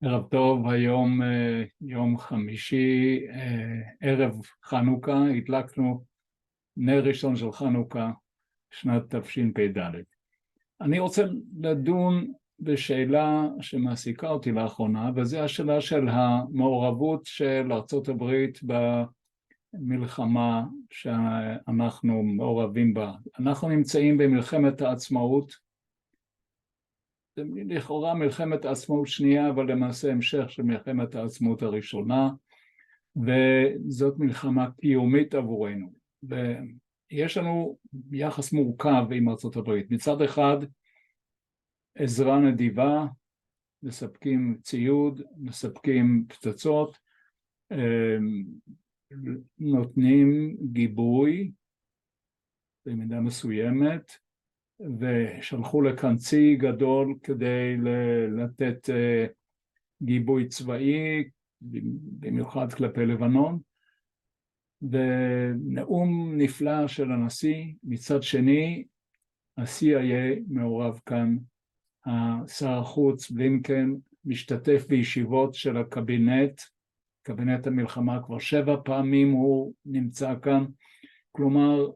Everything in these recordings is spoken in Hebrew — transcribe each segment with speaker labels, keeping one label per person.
Speaker 1: ערב טוב, היום יום חמישי, ערב חנוכה, הדלקנו נר ראשון של חנוכה, שנת תשפ"ד. אני רוצה לדון בשאלה שמעסיקה אותי לאחרונה, וזו השאלה של המעורבות של ארצות הברית במלחמה שאנחנו מעורבים בה. אנחנו נמצאים במלחמת העצמאות, לכאורה מלחמת העצמאות שנייה, אבל למעשה המשך של מלחמת העצמאות הראשונה, וזאת מלחמה קיומית עבורנו. ויש לנו יחס מורכב עם ארצות הברית. מצד אחד, עזרה נדיבה, מספקים ציוד, מספקים פצצות, נותנים גיבוי במידה מסוימת, ושלחו לכאן צי גדול כדי לתת גיבוי צבאי, במיוחד כלפי לבנון, ונאום נפלא של הנשיא. מצד שני, ה-CIA מעורב כאן, שר החוץ בלינקן משתתף בישיבות של הקבינט, קבינט המלחמה כבר 7 פעמים הוא נמצא כאן, כלומר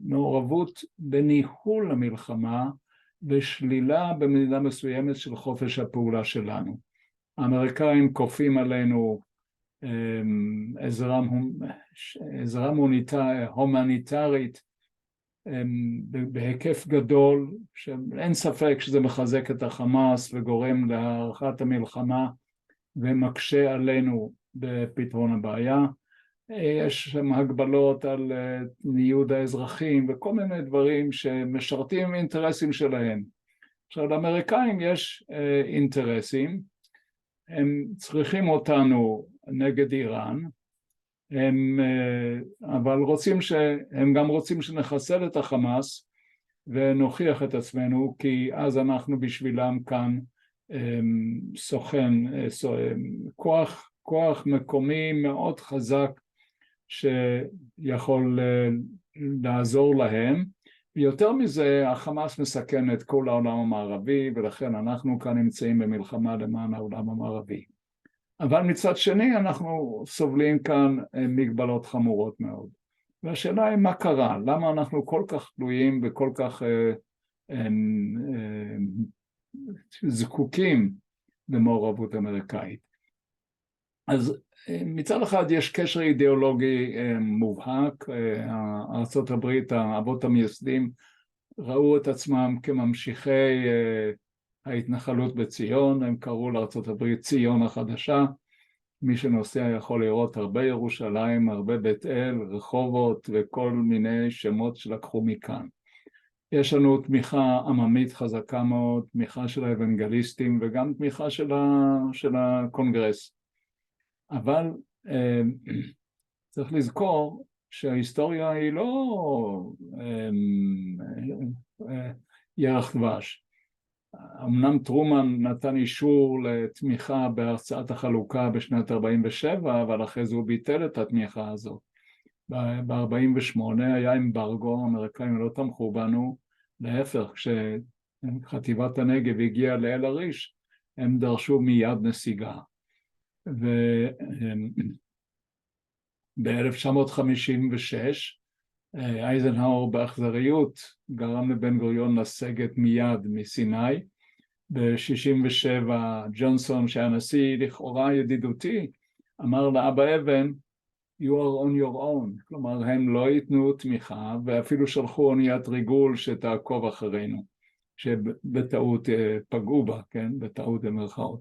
Speaker 1: מעורבות בניהול המלחמה ושלילה במידה מסוימת של חופש הפעולה שלנו. האמריקאים כופים עלינו עזרה הומניטרית בהיקף גדול, שאין ספק שזה מחזק את החמאס וגורם להארכת המלחמה ומקשה עלינו בפתרון הבעיה. יש שם הגבלות על ניוד האזרחים וכל מיני דברים שמשרתים אינטרסים שלהם. עכשיו, לאמריקאים יש אינטרסים, הם צריכים אותנו נגד איראן, אבל הם גם רוצים שנחסל את החמאס ונוכיח את עצמנו, כי אז אנחנו בשבילם כאן כוח מקומי מאוד חזק שיכול לעזור להם. ויותר מזה, החמאס מסכן את כל העולם המערבי, ולכן אנחנו כאן נמצאים במלחמה למען העולם המערבי. אבל מצד שני אנחנו סובלים כאן מגבלות חמורות מאוד. והשאלה היא מה קרה? למה אנחנו כל כך תלויים וכל כך זקוקים למעורבות אמריקאית? אז מצד אחד יש קשר אידיאולוגי מובהק. ארצות הברית, האבות המייסדים, ראו את עצמם כממשיכי ההתנחלות בציון, הם קראו לארצות הברית ציון החדשה. מי שנוסע יכול לראות הרבה ירושלים, הרבה בית אל, רחובות וכל מיני שמות שלקחו מכאן. יש לנו תמיכה עממית חזקה מאוד, תמיכה של האוונגליסטים וגם תמיכה של הקונגרס. אבל צריך לזכור שההיסטוריה היא לא ירח דבש. אמנם טרומן נתן אישור לתמיכה בהרצאת החלוקה בשנת 47, אבל אחרי זה הוא ביטל את התמיכה הזאת. ב-48 היה אמברגו, האמריקאים לא תמכו בנו, להפך, כשחטיבת הנגב הגיעה לאל עריש, הם דרשו מיד נסיגה. וב-1956 אייזנהאואר באכזריות גרם לבן גוריון לסגת מיד מסיני. ב-67 ג'ונסון, שהיה נשיא לכאורה ידידותי, אמר לאבא אבן, you are on your own, כלומר הם לא ייתנו תמיכה, ואפילו שלחו אוניית ריגול שתעקוב אחרינו, שבטעות פגעו בה, כן? בטעות במרכאות.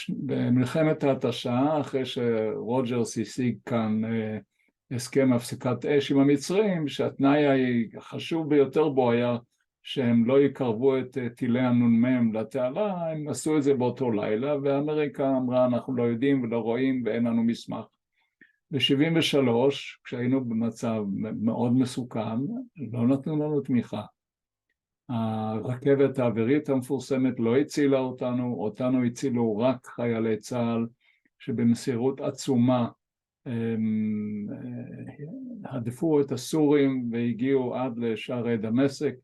Speaker 1: במלחמת ההתשה, אחרי שרוג'רס השיג כאן הסכם הפסקת אש עם המצרים, שהתנאי החשוב ביותר בו היה שהם לא יקרבו את טילי הנ"מ לתעלה, הם עשו את זה באותו לילה, ואמריקה אמרה אנחנו לא יודעים ולא רואים ואין לנו מסמך. ב-73, כשהיינו במצב מאוד מסוכן, לא נתנו לנו תמיכה. הרכבת האווירית המפורסמת לא הצילה אותנו הצילו רק חיילי צה"ל, שבמסירות עצומה הדפו את הסורים והגיעו עד לשערי דמשק,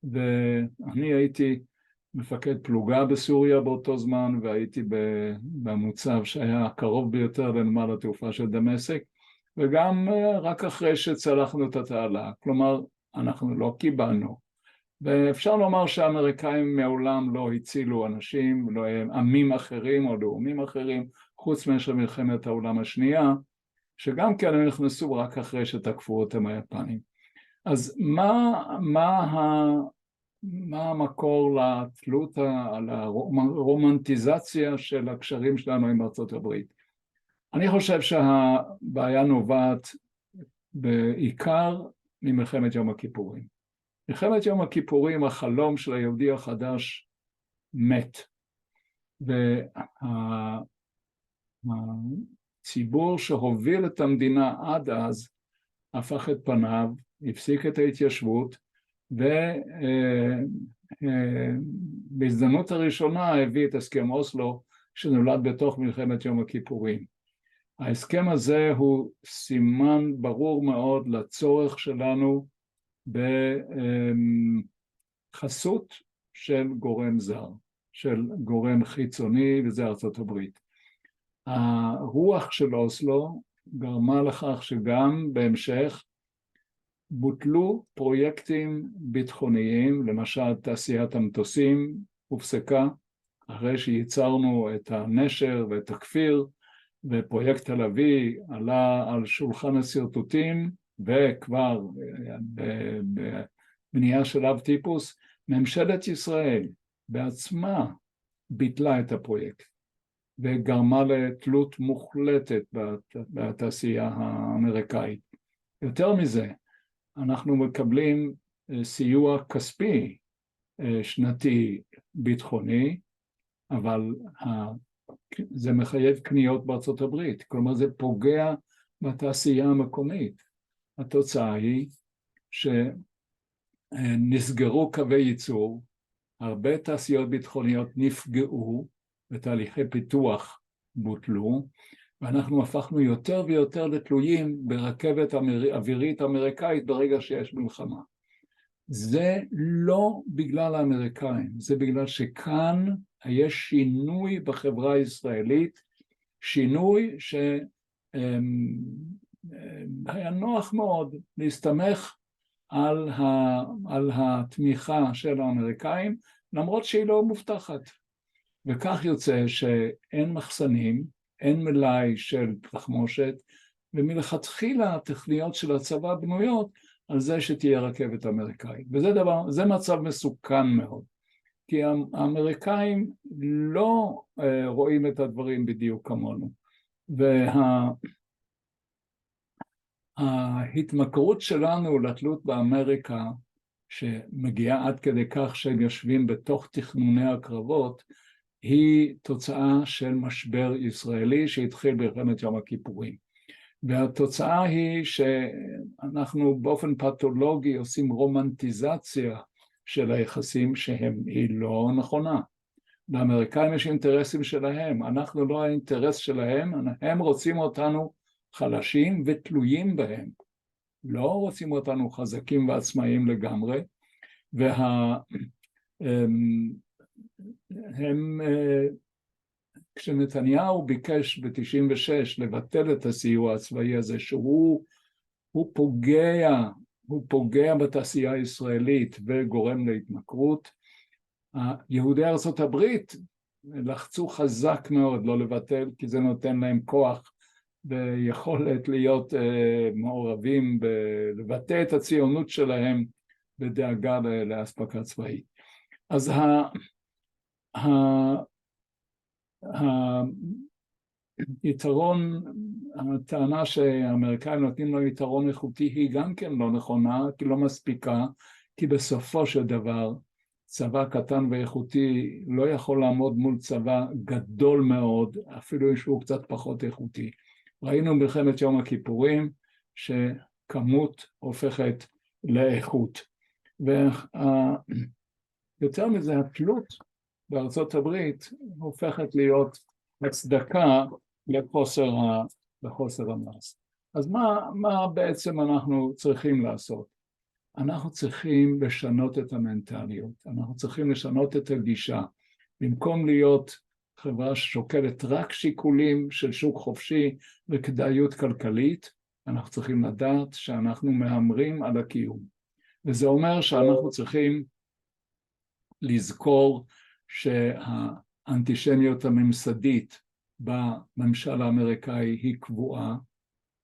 Speaker 1: ואני הייתי מפקד פלוגה בסוריה באותו זמן, והייתי במוצב שהיה הקרוב ביותר לנמל התעופה של דמשק, וגם רק אחרי שצלחנו את התעלה, כלומר אנחנו לא קיבלנו. ואפשר לומר שהאמריקאים מעולם לא הצילו אנשים, לא עמים אחרים או לאומים אחרים, חוץ מאשר מלחמת העולם השנייה, שגם כן הם נכנסו רק אחרי שתקפו אותם היפנים. אז מה המקור לתלות, לרומנטיזציה של הקשרים שלנו עם ארצות הברית? אני חושב שהבעיה נובעת בעיקר ממלחמת יום הכיפורים. מלחמת יום הכיפורים, החלום של היהודי החדש מת. והציבור שהוביל את המדינה עד אז הפך את פניו, הפסיק את ההתיישבות, ובהזדמנות הראשונה הביא את הסכם אוסלו שנולד בתוך מלחמת יום הכיפורים. ההסכם הזה הוא סימן ברור מאוד לצורך שלנו בחסות של גורם זר, של גורם חיצוני, וזה ארצות הברית. הרוח של אוסלו גרמה לכך שגם בהמשך בוטלו פרויקטים ביטחוניים, למשל תעשיית המטוסים הופסקה, אחרי שייצרנו את הנשר ואת הכפיר, ופרויקט תל אביב עלה על שולחן הסרטוטים, וכבר בבנייה של אב טיפוס, ממשלת ישראל בעצמה ביטלה את הפרויקט, וגרמה לתלות מוחלטת בתעשייה האמריקאית. יותר מזה, אנחנו מקבלים סיוע כספי שנתי ביטחוני, אבל זה מחייב קניות בארצות הברית, כלומר זה פוגע בתעשייה המקומית. התוצאה היא שנסגרו קווי ייצור, הרבה תעשיות ביטחוניות נפגעו, ותהליכי פיתוח בוטלו, ואנחנו הפכנו יותר ויותר לתלויים ברכבת אווירית אמריקאית ברגע שיש מלחמה. זה לא בגלל האמריקאים, זה בגלל שכאן יש שינוי בחברה הישראלית, שינוי שהיה נוח מאוד להסתמך על התמיכה של האמריקאים, למרות שהיא לא מובטחת. וכך יוצא שאין מחסנים, אין מלאי של תחמושת, ומלכתחילה התכניות של הצבא בנויות על זה שתהיה רכבת אמריקאית. וזה מצב מסוכן מאוד, כי האמריקאים לא רואים את הדברים בדיוק כמונו. וההתמכרות שלנו לתלות באמריקה, שמגיעה עד כדי כך שהם יושבים בתוך תכנוני הקרבות, היא תוצאה של משבר ישראלי שהתחיל במלחמת יום הכיפורים. והתוצאה היא שאנחנו באופן פתולוגי עושים רומנטיזציה של היחסים שהיא לא נכונה. לאמריקאים יש אינטרסים שלהם, אנחנו לא האינטרס שלהם, הם רוצים אותנו חלשים ותלויים בהם. לא רוצים אותנו חזקים ועצמאיים לגמרי, כשנתניהו ביקש ב-96 לבטל את הסיוע הצבאי הזה, שהוא פוגע בתעשייה הישראלית וגורם להתמכרות, יהודי ארצות הברית לחצו חזק מאוד לא לבטל, כי זה נותן להם כוח ויכולת להיות מעורבים, לבטא את הציונות שלהם בדאגה להספקה צבאית. אז היתרון, הטענה שהאמריקאים נותנים לו יתרון איכותי היא גם כן לא נכונה, כי לא מספיקה, כי בסופו של דבר צבא קטן ואיכותי לא יכול לעמוד מול צבא גדול מאוד, אפילו שהוא קצת פחות איכותי. ראינו מלחמת יום הכיפורים שכמות הופכת לאיכות. ויותר מזה, התלות בארצות הברית הופכת להיות הצדקה לחוסר המעש. אז מה בעצם אנחנו צריכים לעשות? אנחנו צריכים לשנות את המנטליות, אנחנו צריכים לשנות את הגישה, במקום להיות חברה ששוקלת רק שיקולים של שוק חופשי וכדאיות כלכלית, אנחנו צריכים לדעת שאנחנו מהמרים על הקיום. וזה אומר שאנחנו צריכים לזכור שהאנטישמיות הממסדית בממשל האמריקאי היא קבועה,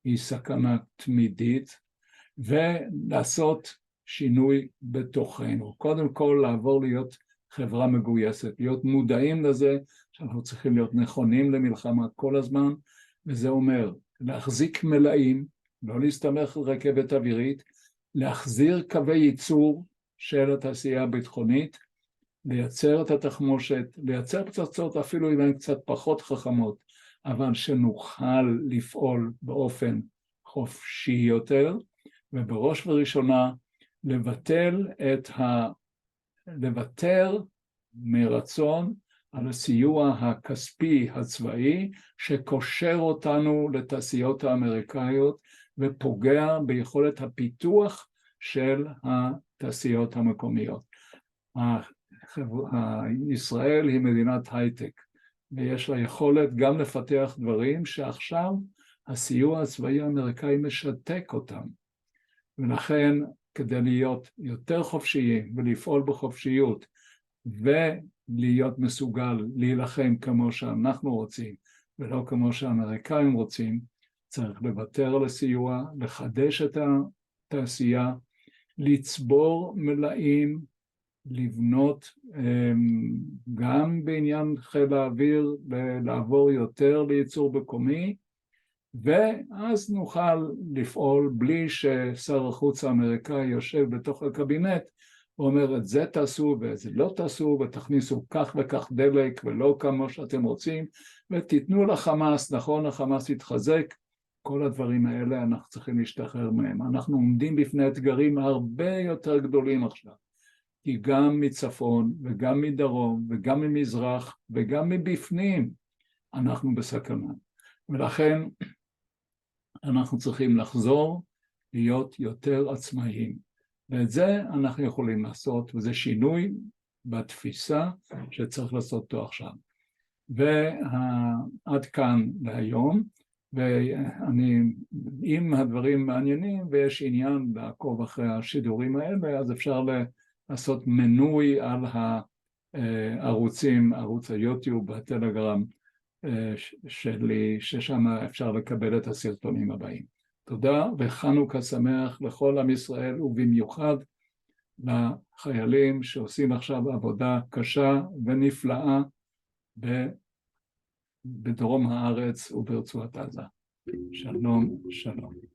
Speaker 1: היא סכנה תמידית, ולעשות שינוי בתוכנו. קודם כל לעבור להיות חברה מגויסת, להיות מודעים לזה שאנחנו צריכים להיות נכונים למלחמה כל הזמן, וזה אומר להחזיק מלאים, לא להסתמך על רכבת אווירית, להחזיר קווי ייצור של התעשייה הביטחונית, לייצר את התחמושת, לייצר פצצות אפילו אם הן קצת פחות חכמות, אבל שנוכל לפעול באופן חופשי יותר, ובראש וראשונה לוותר מרצון על הסיוע הכספי הצבאי שקושר אותנו לתעשיות האמריקאיות ופוגע ביכולת הפיתוח של התעשיות המקומיות. ישראל היא מדינת הייטק, ויש לה יכולת גם לפתח דברים שעכשיו הסיוע הצבאי האמריקאי משתק אותם. ולכן כדי להיות יותר חופשיים ולפעול בחופשיות ולהיות מסוגל להילחם כמו שאנחנו רוצים ולא כמו שהאמריקאים רוצים, צריך לוותר על הסיוע, לחדש את התעשייה, לצבור מלאים, לבנות גם בעניין חיל האוויר, לעבור יותר לייצור מקומי, ואז נוכל לפעול בלי ששר החוץ האמריקאי יושב בתוך הקבינט ואומר את זה תעשו ואת זה לא תעשו ותכניסו כך וכך דלק ולא כמו שאתם רוצים ותיתנו לחמאס, נכון, החמאס יתחזק. כל הדברים האלה אנחנו צריכים להשתחרר מהם. אנחנו עומדים בפני אתגרים הרבה יותר גדולים עכשיו, כי גם מצפון וגם מדרום וגם ממזרח וגם מבפנים אנחנו בסכנה, ולכן אנחנו צריכים לחזור להיות יותר עצמאיים, ואת זה אנחנו יכולים לעשות, וזה שינוי בתפיסה שצריך לעשות אותו עכשיו. ועד כאן להיום, אם הדברים מעניינים ויש עניין לעקוב אחרי השידורים האלה, אז אפשר לעשות מנוי על הערוצים, ערוץ היוטיוב והטלגרם שלי, ששם אפשר לקבל את הסרטונים הבאים. תודה וחנוכה שמח לכל עם ישראל, ובמיוחד לחיילים שעושים עכשיו עבודה קשה ונפלאה בדרום הארץ וברצועת עזה. שלום, שלום.